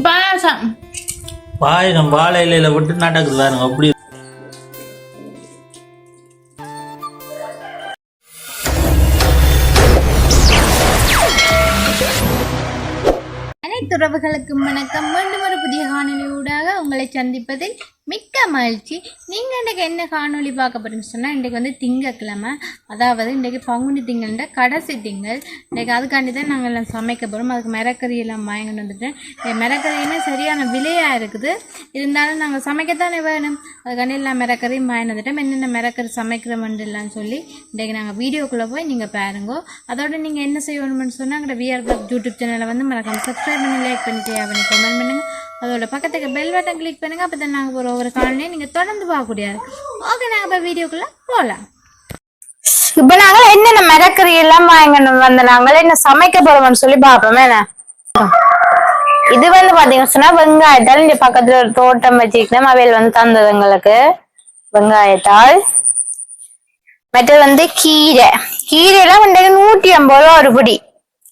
பாயாசம் பாயசம் வாழை இலையில விட்டு நடக்குது பாருங்க அப்படி. அனைத்து உறவுகளுக்கும் வணக்கம். மீண்டும் ஒரு புதிய காணொலி ஊடாக உங்களை சந்திப்பதில் மிக்க மகிழ்ச்சி. நீங்கள் இன்றைக்கு என்ன காணொலி பார்க்க போகிறீங்கன்னு சொன்னால், இன்றைக்கு வந்து திங்கக்கிழமை, அதாவது இன்றைக்கு பங்குனி திங்கள்ன்ற கடைசி திங்கள். இன்றைக்கு அதுக்காண்டி தான் நாங்கள் எல்லாம் சமைக்க போகிறோம். அதுக்கு மிரக்கறி எல்லாம் வாங்கிட்டு வந்துட்டேன். மிரக்கறியுமே சரியான விலையாக இருக்குது, இருந்தாலும் நாங்கள் சமைக்கத்தானே வேணும். அதுக்காண்டி எல்லாம் மிரக்கறியும் வாங்கிட்டு வந்துட்டோம். என்னென்ன மிரக்கறி சமைக்கிறோம்லாம் சொல்லி இன்றைக்கு நாங்கள் வீடியோக்குள்ளே போய் நீங்கள் பாருங்கோ. அதோட நீங்கள் என்ன செய்யணும்னு சொன்னால், எங்களோட விஆர் பிளாக் யூடியூப் சேனலை வந்து மறக்காம சப்ஸ்கிரைப் பண்ணி, லைக் பண்ணி, ஷேர் பண்ணி, கமெண்ட் பண்ணுங்கள். அதோட பக்கத்துக்கு பெல் பட்டன் கிளிக் பண்ணுங்கள். அப்போ தான் நாங்கள் ஒவ்வொரு காலனையும் நீங்கள் தொடர்ந்து பார்க்கக்கூடியது. ஓகே, நாங்கள் இப்போ வீடியோக்குள்ளே போகலாம். இப்போ நாங்கள் என்னென்ன மிரக்கறி எல்லாம் வாங்கணும் வந்து நாங்கள் என்ன சமைக்க போறோம்னு சொல்லி பார்ப்போம். என்ன இது வந்து பாத்தீங்கன்னா சொன்னா வெங்காயத்தால் இங்க பக்கத்துல ஒரு தோட்டம் வச்சிருக்கேன். அவையில் வந்து தந்தது எங்களுக்கு வெங்காயத்தால். மற்றது வந்து கீரையெல்லாம் வந்து 150 ரூபா ஒரு பிடி.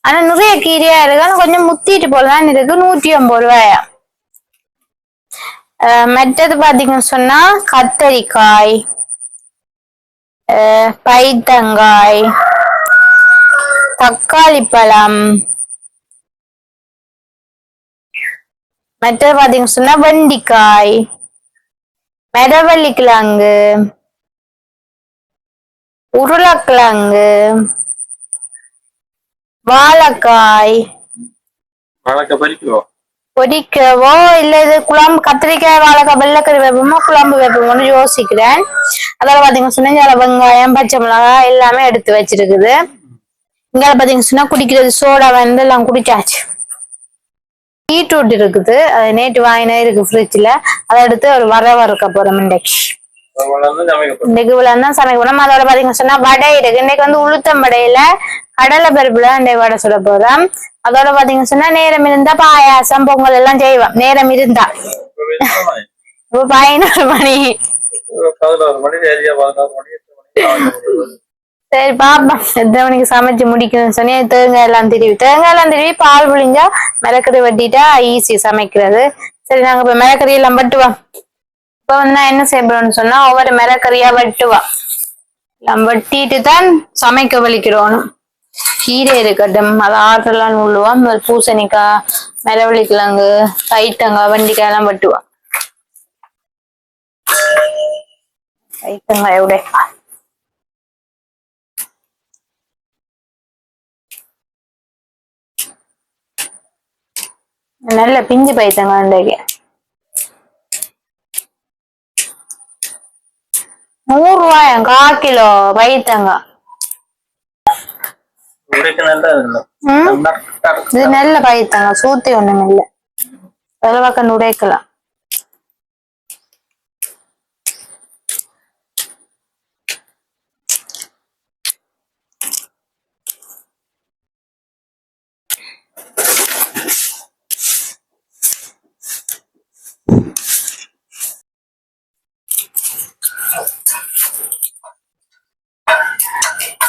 ஆனா நிறைய கீரையா இருக்கு, ஆனா கொஞ்சம் முத்திட்டு போலதான் இருக்கு. 150 ரூபாயா. மற்றது பாத்தீங்கன்னு சொன்னா கத்தரிக்காய், பைத்தங்காய், தக்காளி பழம், மற்றது பாத்தீங்கன்னு சொன்னா வெண்டிக்காய், மரவள்ளி கிழங்கு, உருளைக்கிழங்கு, வாழைக்காய். பொரிக்கவோ இல்ல இது குழம்பு கத்திரிக்காய் வாழைக்காய் வெள்ளைக்கறி வைப்போமோ குழம்பு வைப்போமோன்னு யோசிக்கிறேன். அதோட பாத்தீங்கன்னா சொன்னா வெங்காயம், பச்சை மிளகாய் எல்லாமே எடுத்து வச்சிருக்குது. இங்க பாத்தீங்கன்னா சொன்னா குடிக்கிறது சோடா வந்து எல்லாம் குடிச்சாச்சு. பீட்ரூட் இருக்குது, அது நேற்று வாங்கினே இருக்கு ஃப்ரிட்ஜ்ல. அதை எடுத்து ஒரு வறுக்க போறோம். இன்னைக்கு இவ்வளவுதான் சமைக்க போறோம். அதோட பாத்தீங்கன்னா சொன்னா வடை இருக்கு. இன்னைக்கு வந்து உளுத்தம் வடையில கடலை பருப்புல இந்த வடை சொல்ல போறோம். அதோட பாத்தீங்கன்னா சொன்னா நேரம் இருந்தா பாயாசம் பொங்கல் எல்லாம் செய்வோம். நேரம் இருந்தா இப்போ 11 மணி. சரி பாப்பா எத்தனை மணிக்கு சமைச்சு முடிக்கணும்னு சொன்னி தேங்காய் எல்லாம் திருவி பால் புளிஞ்சா மிளகறி வெட்டிட்டா ஈஸி சமைக்கிறது. சரி நாங்க இப்ப மிளகறி எல்லாம் வெட்டுவோம். இப்ப வந்து என்ன செய்யணும்னு சொன்னா ஒவ்வொரு மிளகறியா வெட்டுவோம். எல்லாம் வெட்டிட்டு தான் சமைக்க வலிக்கிறோம். கீரை இருக்கட்டும், அதை ஆற்றலாம் உள்ளுவோம். பூசணிக்காய், மரவள்ளி கிழங்கு, பைத்தங்காய், வெண்டிக்காய் எல்லாம் வெட்டுவோம். பைத்தங்காய் உடைப்பா. நல்ல பிஞ்சு பைத்தங்காய் இன்றைக்கு 100 ரூபாயா 1/4 கிலோ பைத்தங்காய். இது நல்ல பைத்தங்காய், சூத்தி ஒண்ணும் இல்லை. விலவாக்க உடைக்கலாம்.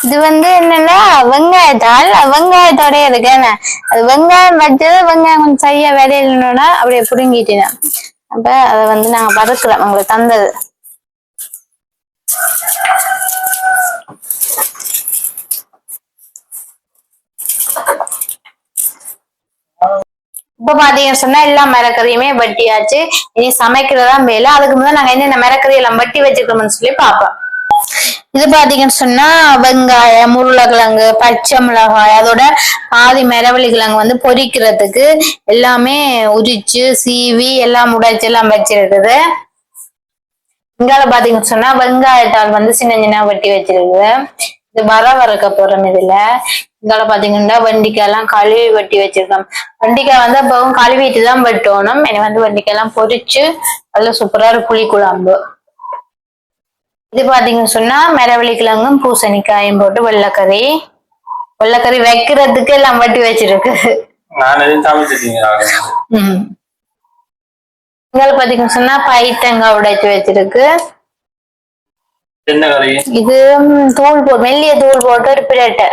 இது வந்து என்னன்னா வெங்காயத்தோட இருக்கு. என்ன அது வெங்காயம் வச்சது, வெங்காயம் கொஞ்சம் சரியா விளையலன்னா அப்படியே புடுங்கிட்டேன். அப்ப அதை வந்து நாங்க வதக்குறோம். உங்களுக்கு தந்தது இப்ப பாத்தீங்கன்னு சொன்னா எல்லா மிளகறியுமே வெட்டியாச்சு. இனி சமைக்கிறதா மேல. அதுக்கு முன்னாடி நாங்க என்னென்ன மிளகறி எல்லாம் வெட்டி வச்சுக்கோம்னு சொல்லி பாப்போம். இது பாத்தீங்கன்னு சொன்னா வெங்காயம், உருளைக்கிழங்கு, பச்சை மிளகாய், அதோட பாதி மரவள்ளி கிழங்கு வந்து பொரிக்கிறதுக்கு எல்லாமே உரிச்சு சீவி எல்லாம் உடைச்சு எல்லாம் வச்சிருக்குது. இங்கால பாத்தீங்கன்னு சொன்னா வெங்காயத்தால் வந்து சின்ன சின்ன வெட்டி வச்சிருக்குது. இது வறுக்க போறோம். இதுல இங்கால பாத்தீங்கன்னா வெண்டிக்காய் எல்லாம் கழுவி வெட்டி வச்சிருக்கோம். வெண்டிக்காய் வந்து அப்பவும் கழுவிட்டு தான் வெட்டணும். எனக்கு வந்து வெண்டிக்காய் எல்லாம் பொரிச்சு அதுல சூப்பரா ஒரு புளி குழம்பு. இது பாத்தீங்கன்னு சொன்னா மரவள்ளி கிழங்கும் பூசணிக்காயும் போட்டு வெள்ளைக்கறி வைக்கிறதுக்கு எல்லாம் வட்டி வச்சிருக்கு. பாத்தீங்கன்னு சொன்னா பைத்தங்காய் உடைச்சு வச்சிருக்கு. இது தூள் போட்டு மெல்லிய தூள் போட்டு ஒரு பிரட்டை.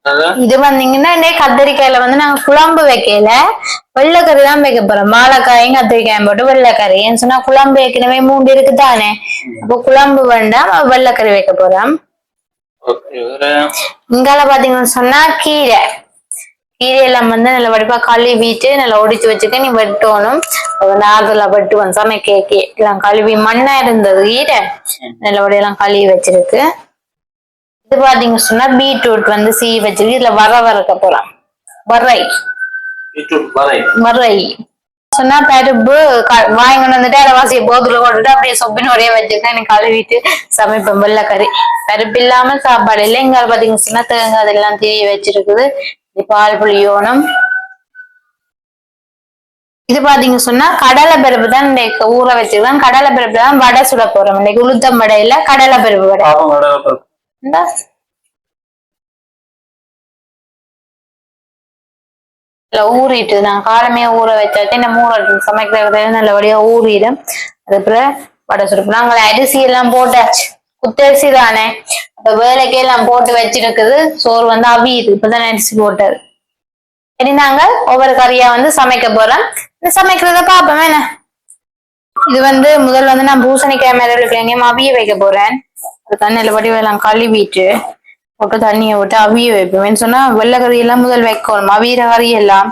அதான் இது வந்தீங்கன்னா இன்னைக்கு கத்திரிக்காயில வந்து நாங்க குழம்பு வைக்கல, வெள்ளைக்கறி தான் வைக்க போறோம். வாழைக்காயும் கத்திரிக்காயும் போட்டு வெள்ளைக்கறி. ஏன்னு சொன்னா குழம்பு ஏற்கனவே 3 இருக்குதானே, அப்போ குழம்பு வேண்டாம், வெள்ளைக்கறி வைக்க போறோம். ஓகே. வேற இங்கால பாத்தீங்கன்னு சொன்னா கீரையெல்லாம் வந்து நல்ல வடிப்பா கழுவிட்டு நல்லா ஒடிச்சு வச்சுக்க நீ வெட்டணும். நார்தலா வெட்டுவோம் சமைக்க எல்லாம் கழுவி மண்ணா இருந்தது கீரை நல்லபடியெல்லாம் கழுவி வச்சிருக்கு. இது பாத்தீங்க சொன்னா பீட்ரூட் வந்து சீவி வச்சிருக்கு. இதுல வறுக்க போறோம். வரை சொன்னா பருப்பு வாங்கி வந்துட்டு அரைவாசியை போதுல போட்டுட்டு அப்படியே சொப்பின்னு ஒரே வச்சுருக்கேன். எனக்கு கழுவிட்டு சமைப்பேன் வெள்ளைக்கறி. பருப்பு இல்லாம சாப்பாடு இல்லை. இங்க பாத்தீங்க சொன்னா தேங்காய் அதெல்லாம் தீவி வச்சிருக்குது. பால் புளியோணும். இது பாத்தீங்க சொன்னா கடலை பருப்பு தான் இன்னைக்கு ஊற வச்சிருக்கேன். கடலை பருப்பு தான் வடை சுட போறோம். இன்னைக்கு உளுத்தம் வடை இல்ல கடலை பருப்பு வடை. ஊறிட்டு நான் காலமே ஊற வச்சாச்சு. இந்த சமைக்கிறது நல்லபடியா ஊறிடும். அதுக்கப்புறம் வடை சுடுப்போம். நாங்கள் அரிசி எல்லாம் போட்டாச்சு, குத்தரிசி தானே, அப்ப வேலைக்கே எல்லாம் போட்டு வச்சிருக்குது. சோறு வந்து அவியுது, இப்பதான் அரிசி போட்டது. சரி, நாங்க ஒவ்வொரு கறியா வந்து சமைக்க போறோம். இந்த சமைக்கிறத பாப்போம் என்ன. இது வந்து முதல் வந்து நான் பூசணிக்காய் மேல எங்கேயும் அவிய வைக்க போறேன். அதுக்கான நல்லபடி எல்லாம் கழுவிட்டு போட்டு தண்ணியை விட்டு அவிய வைப்பேன். சொன்னா வெள்ளைக்கறி எல்லாம் முதல் வைக்கணும். அவியிற கறி எல்லாம்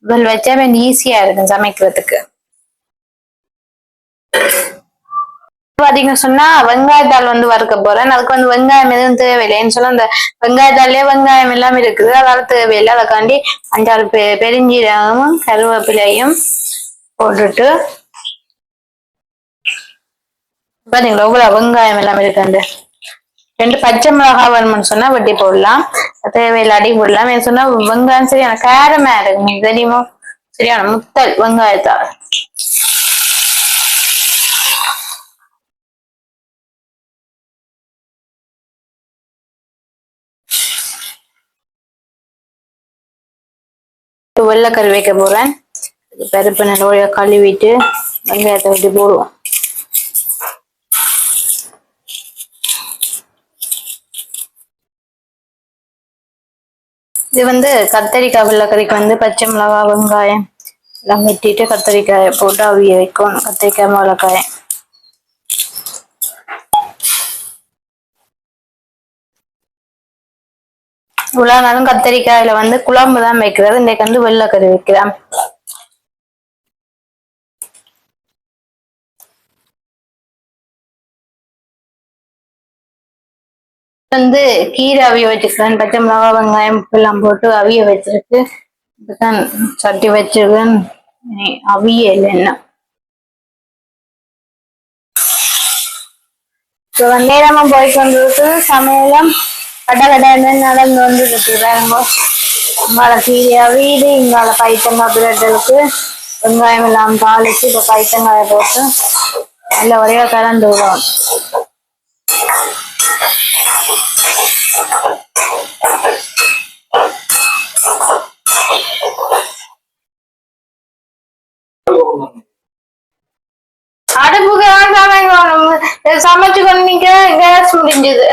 முதல் வச்சா ஈஸியா இருக்கும் சமைக்கிறதுக்கு. பாத்தீங்கன்னு சொன்னா வெங்காயத்தாள் வந்து வறுக்க போறேன். அதுக்கு வந்து வெங்காயம் எதுவும் தேவையில்லைன்னு சொன்னா அந்த வெங்காயத்தாலே வெங்காயம் எல்லாம் இருக்குது, அதால தேவையில்லை. அதுக்காண்டி 5-6 பெருஞ்சீரகமும் கருவேப்பிலையும் போட்டுட்டு பாத்தீங்களா எவ்வளவு வெங்காயம் எல்லாம் இருக்காண்டு. 2 பச்சை மிளகாய் வேணும்னு சொன்னா வெட்டி போடலாம், தேவையில்லை அடி போடலாம். சொன்னா வெங்காயம் சரியான காரமா இருக்கு தெரியுமோ, சரியான முத்தல் வெங்காயத்தாள். வெள்ளைக்கறி வைக்க போறேன். பருப்பு நல்ல கழுவிட்டு வெங்காயத்தை வெட்டி போடுவோம். இது வந்து கத்தரிக்காய் வெள்ளைக்கறிக்கு வந்து பச்சை மிளகாய் வெங்காயம் எல்லாம் வெட்டிட்டு கத்தரிக்காயை போட்டு அவிய வைக்கணும். கத்திரிக்காய் மிளகாய் இவ்வளவு நாளும் கத்தரிக்காயில வந்து குழம்பு தான் வைக்கிறது. இன்னைக்கு வந்து வெள்ளைக்கறி வைக்கிறேன். வந்து கீரை அவிய வச்சிருக்கேன். பச்சை மிளகாய் வெங்காயம் எல்லாம் போட்டு அவிய வச்சிருக்கு. இப்பதான் சட்டி வச்சிருக்கேன். அவிய இல்லை என்ன நேரமா போய்கொண்டிருக்கு. சமையலும் கடை நடந்து வந்து இங்கால கீரை அவியுது. இங்கால பைத்தங்காய் பிரெட்டுக்கு வெங்காயம் எல்லாம் தாளிச்சு இப்ப பைத்தங்காய போட்டு நல்ல வரையா கலந்து விடுவோம். அடுப்புக்கு சமைச்சு கொண்டீங்க, கேஸ் முடிஞ்சது.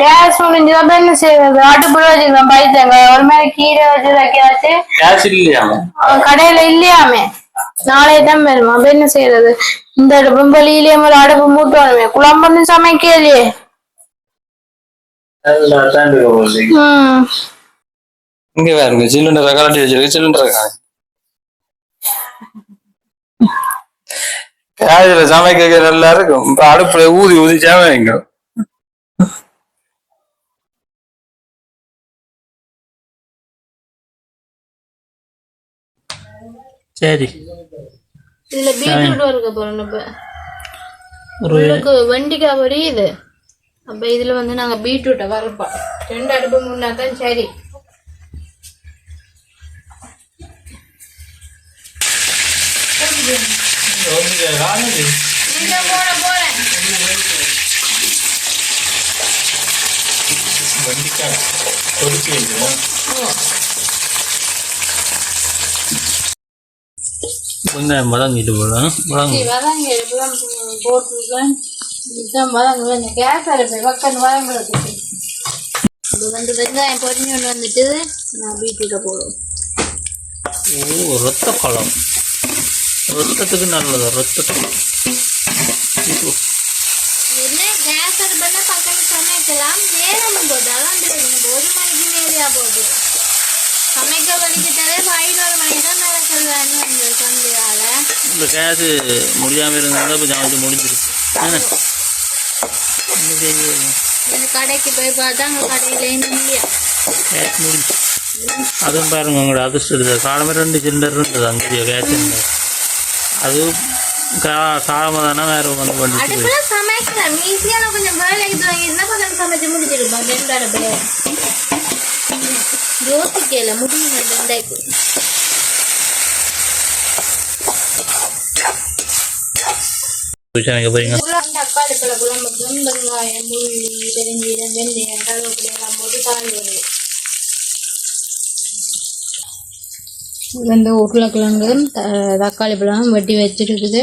கேஸ் முடிஞ்சது அப்ப என்ன செய்யறது, அடுப்புல வச்சுக்கலாம் பைத்தங்க. ஒரு மாதிரி கீரை வச்சு வைக்காச்சு, கடையில இல்லையாமே, நாளைக்கு தான் வருமா. அப்ப என்ன செய்யறது, இந்த அடுப்பும் வெளியிலேயே ஒரு அடுப்பு மூட்டணுமே, குழம்பு சமைக்கலையே. இங்க பாருங்க சிலிண்டரை கலட்டி வச்சிருக்கு. சிலிண்டரை காய்கறி சமைக்க நல்லா இருக்கும். இப்ப அடுப்புல ஊதி ஊதி சமைங்க. சரி, இதுல பீட்ரூட் இருக்க போறோம். இப்ப வெண்டிக்காய் பொரியுது. அப்ப இதுல வந்து நாங்க பீட்ரூட்டை வறுப்போம். 2 அடுப்பு முன்னாதான் சரி. வெங்காயம் வதங்கிட்டு போலாம். போட்டுருக்கேன். கேஸ் அடுப்பு பக்கம் வதங்குறதுக்கு இது வந்து வெங்காயம் பொரிஞ்சு கொண்டு வந்துட்டு நான் பீட்ரூட்டை போடுவோம். ஓ ரத்த பழம், ரத்தத்துக்கு நல்லது. ரத்தத்துக்கு என்ன கேஸ் அடுப்புனா பக்கம் சமைக்கலாம். நேரமும் போட்டாலும் அந்த 1 மணிக்கு மேலேயா போகுது. சமைக்க வலிக்கிட்டாலே 11 மணி தான் மேலே சொல்லுவாங்க அந்த சந்தையால். இந்த கேஸு முடியாமல் இருந்தாலும் இப்போ சமைச்சு முடிஞ்சிருக்கு. இந்த கடைக்கு போய் பார்த்தா அங்கே கடையிலேருந்து முடியும் கேஸ் முடிஞ்சு. அதுவும் பாருங்க உங்களோட அதிர்ஷ்டம் இருக்குது. காலமே 2 சிலிண்டர் இருந்தது அங்கே கேஸ் இருந்தது. அது காலமாக தானே வேறு வந்து பண்ணிட்டு அடுப்புல சமைக்கலாம் ஈஸியாக. கொஞ்சம் வேலைக்கு வாங்கியிருந்தா கொஞ்சம் சமைச்சு முடிச்சிருப்போம் 2 அடுப்புல. யோசிக்கல முடியும் ரெண்டாய்க்கு. சமைக்க போறீங்க. தக்காளி பழ குழம்புக்கு வெங்காயம், உள்ளி, பெருஞ்சீரம், வெந்தயம், கருவேப்பிலை எல்லாம் போட்டு தாளி வருது. இந்த உருளைக்கிழங்கு தக்காளி பழம் வெட்டி வச்சிருக்குது.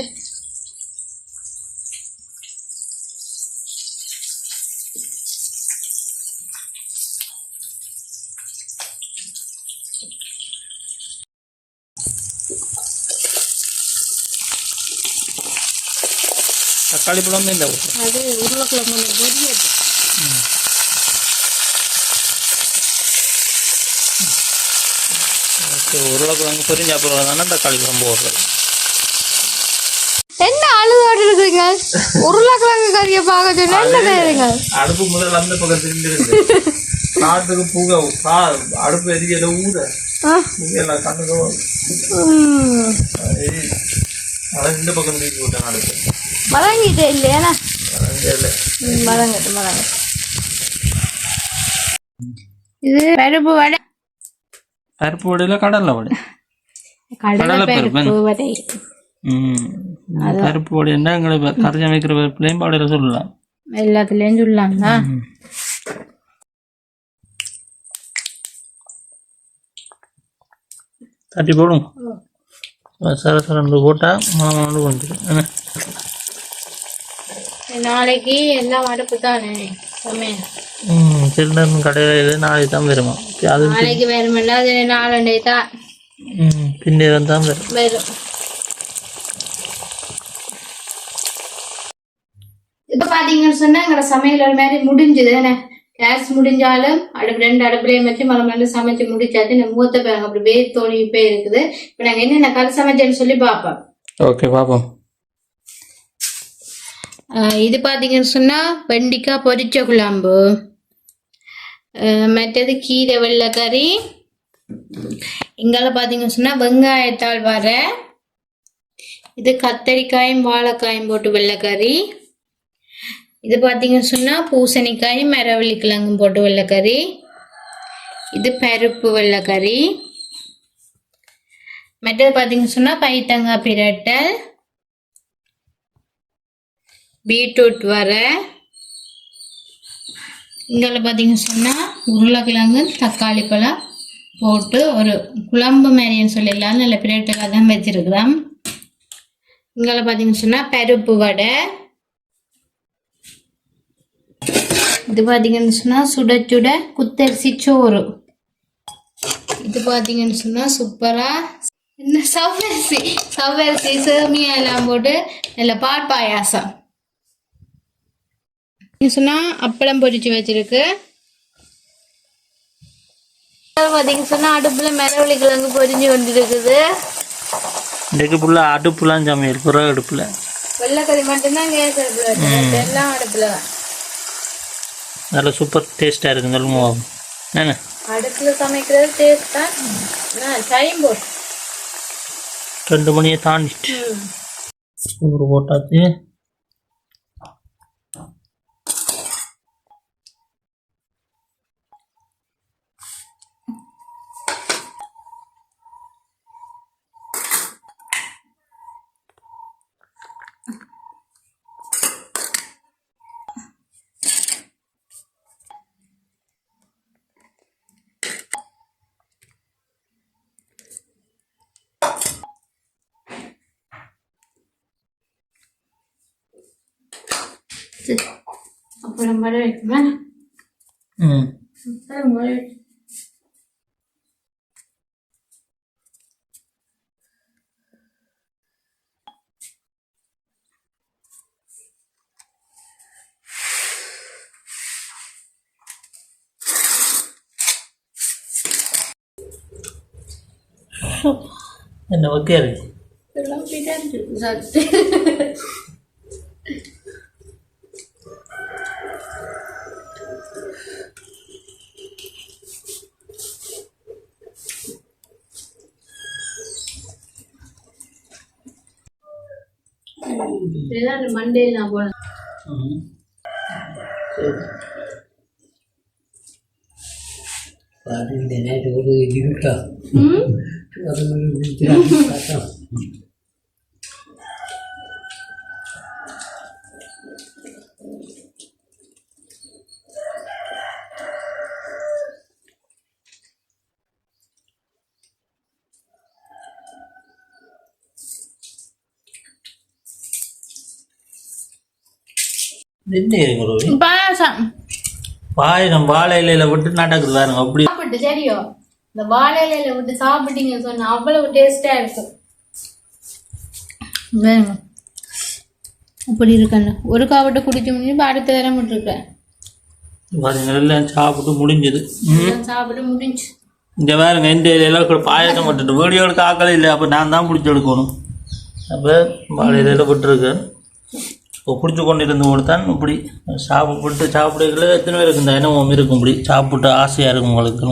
தக்காளி பழம் இல்லை, அது உருளைக்கிழங்கு பொரியது. உருளைக்கிழங்கு பொரிஞ்ச அப்புறம் தானே தக்காளி பழம் போடுறது. என்ன அழுதாட்டு இருக்குங்க? உருளைக்கிழங்கு கறியை பார்க்க சொன்னா என்ன செய்யுங்க? அடுப்பு முதல்ல அந்த பக்கம் திரும்பி இருக்கு. காட்டுக்கு பூக அடுப்பு எரிக்கல ஊத எல்லாம் கண்ணுக்கு அதான் இந்த பக்கம் தூக்கி விட்டேன். அடுப்பு மறங்கிட்டே இல்லையா? இல்லை மறங்கட்டு. இது பருப்பு வடை. பருப்பு வடையில கடலை வடை. கடலை பருப்பு வடை. பருப்பு வடைன்னா எங்களை கரைச்சி வைக்கிற பருப்புலையும் வடையில சொல்லலாம். எல்லாத்துலேயும் சொல்லலாங்களா? தட்டி போடும். சரசரண்டு போட்டால் மாமாண்டு வந்துடும். நாளைக்கு எல்லாம் அடுப்பு தானே சமையல். சிலிண்டர் கடையில் நாளைக்கு தான் வருமா? அது நாளைக்கு வருமில்ல, அது 4 தான் பின்னேரம் தான் வரும். இப்போ பார்த்தீங்கன்னு சொன்னால் எங்களோட சமையல் ஒரு மாதிரி முடிஞ்சுது. கேஸ் முடிஞ்சாலும் அடுப்பு 2 அடுப்புலையும் வச்சு மறுபடியும் சமைச்சு முடிச்சாச்சு. இந்த மூத்த பேருங்க அப்படி வேர் தோணி போய் இருக்குது. இப்போ நாங்கள் என்னென்ன கறி சமைச்சேன்னு சொல்லி பார்ப்போம். ஓகே பார்ப்போம். இது பார்த்தீங்கன்னு சொன்னால் வெண்டிக்காய் பொரிச்ச குழம்பு, மற்றது கீரை வெள்ளைக்கறி. இங்கால பார்த்தீங்கன்னு சொன்னால் வெங்காயத்தால் வர இது கத்தரிக்காயும் வாழைக்காயும் போட்டு வெள்ளைக்கறி. இது பார்த்தீங்கன்னு சொன்னால் பூசணிக்காயும் மரவள்ளி கிழங்கும் போட்டு வெள்ளைக்கறி. இது பருப்பு வெள்ளைக்கறி. மற்றது பார்த்தீங்கன்னு சொன்னால் பைத்தங்காய் பிரட்டல், பீட்ரூட் வர. இங்கே பார்த்தீங்கன்னு சொன்னால் உருளைக்கிழங்கு தக்காளி பழம் போட்டு ஒரு குழம்பு மாதிரின்னு சொல்லிடலாம். நல்ல பிரட்டலாக தான் வச்சிருக்கிறோம். இங்கே பார்த்தீங்கன்னு சொன்னால் பருப்பு வடை. இது பார்த்தீங்கன்னு சொன்னால் சுட சுட குத்தரிசி சோறு. இது பார்த்தீங்கன்னு சொன்னால் சூப்பராக என்ன சவ்வரிசி சேமியா எல்லாம் போட்டு நல்ல பால் பாயாசம். சொன்னால் அப்பளம் பொரிச்சு வச்சிருக்கு. பார்த்தீங்கன்னு சொன்னால் அடுப்பில் மரவள்ளி கிழங்கு பொரிஞ்சு கொண்டு இருக்குது. இன்றைக்கு ஃபுல்லாக அடுப்புலாம் சமையல். புற அடுப்பில் வெள்ளைக்கறி மட்டும்தான் கேஸ் அடுப்பில், எல்லாம் அடுப்பில் தான். நல்ல சூப்பர் டேஸ்ட்டாக இருக்குது. சொல்லுங்க என்ன அடுப்பில் சமைக்கிறது டேஸ்ட் தான். டைம் போட்டு 2 மணியை தாண்டிட்டு சோறு போட்டாச்சு. அப்புறம் வடை வைக்குமா? என்ன வைக்காரு மண்டே நான் போனேன். என்ன இருக்கு பாயாசம் பாயசம் வாழை இலையில விட்டு நடக்குது பாருங்க அப்படி சாப்பிட்டு சரியோ இந்த வாழை இலையில விட்டு சாப்பிட்டீங்க சொன்ன அவ்வளவு டேஸ்டா இருக்கும். வேணுங்க அப்படி இருக்கண்ண ஒரு காவட்டை குடிச்சு முடிஞ்சு இப்போ அடுத்த தரம் விட்டுருக்கேன். பாருங்க எல்லாம் சாப்பிட்டு முடிஞ்சது. சாப்பிட்டு முடிஞ்சு இந்த பாருங்க இந்த இலையில பாயசம் விட்டுட்டு வீடியோ எடுக்க ஆக்கல இல்லை. அப்போ நான் தான் பிடிச்சி எடுக்கணும். அப்போ வாழை இலையில விட்டுருக்கேன். இப்போ பிடிச்சி கொண்டு இருந்து கொடுத்தான் இப்படி சாப்பிடல எத்தனை பேர் இருக்கு இந்த இனமும் இருக்கும் இப்படி சாப்பிட்டு ஆசையாக இருக்கும் உங்களுக்கு.